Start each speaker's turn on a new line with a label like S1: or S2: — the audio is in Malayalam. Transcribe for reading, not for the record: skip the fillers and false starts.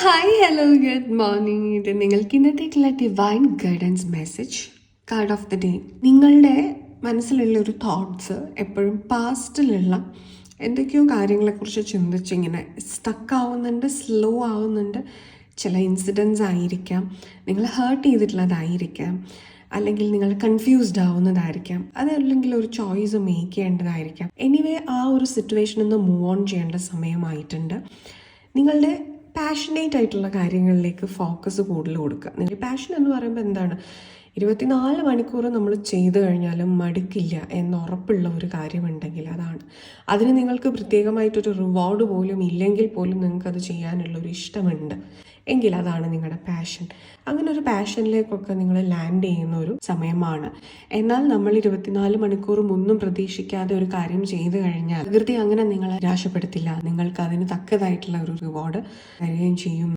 S1: Hi hello good morning. ഇത് നിങ്ങൾക്ക് ഇന്നത്തേക്കുള്ള divine guidance message card of the day. നിങ്ങളുടെ മനസ്സിലുള്ള ഒരു തോട്ട്സ് എപ്പോഴും പാസ്റ്റിലുള്ള എന്തൊക്കെയോ കാര്യങ്ങളെക്കുറിച്ച് ചിന്തിച്ചിങ്ങനെ സ്റ്റക്ക് ആവുന്നുണ്ട്, സ്ലോ ആവുന്നുണ്ട്. ചില ഇൻസിഡൻസ് ആയിരിക്കാം, നിങ്ങൾ ഹേർട്ട് ചെയ്തിട്ടുള്ളതായിരിക്കാം, അല്ലെങ്കിൽ നിങ്ങൾ കൺഫ്യൂസ്ഡ് ആവുന്നതായിരിക്കാം, അതല്ലെങ്കിൽ ഒരു ചോയ്സ് മേക്ക് ചെയ്യേണ്ടതായിരിക്കാം. എനിവേ ആ ഒരു സിറ്റുവേഷനിൽ നിന്ന് മൂവ് ഓൺ ചെയ്യേണ്ട സമയമായിട്ടുണ്ട്. നിങ്ങളുടെ പാഷനേറ്റ് ആയിട്ടുള്ള കാര്യങ്ങളിലേക്ക് ഫോക്കസ് കൂടുതൽ കൊടുക്കുക. നിങ്ങൾ പാഷൻ എന്ന് പറയുമ്പോൾ എന്താണ്? 24 മണിക്കൂർ നമ്മൾ ചെയ്തു കഴിഞ്ഞാലും മടുക്കില്ല എന്ന് ഉറപ്പുള്ള ഒരു കാര്യമുണ്ടെങ്കിൽ അതാണ്. അതിന് നിങ്ങൾക്ക് പ്രത്യേകമായിട്ടൊരു റിവാർഡ് പോലും ഇല്ലെങ്കിൽ പോലും നിങ്ങൾക്കത് ചെയ്യാനുള്ളൊരു ഇഷ്ടമുണ്ട് എങ്കിൽ അതാണ് നിങ്ങളുടെ പാഷൻ. അങ്ങനെ ഒരു പാഷനിലേക്കൊക്കെ നിങ്ങൾ ലാൻഡ് ചെയ്യുന്ന ഒരു സമയമാണ്. എന്നാൽ നമ്മൾ 24 മണിക്കൂറും ഒന്നും പ്രതീക്ഷിക്കാതെ ഒരു കാര്യം ചെയ്തു കഴിഞ്ഞാൽ പ്രകൃതി അങ്ങനെ നിങ്ങളെ നിരാശപ്പെടുത്തില്ല. നിങ്ങൾക്ക് അതിന് തക്കതായിട്ടുള്ള ഒരു റിവാർഡ് തരികയും ചെയ്യും.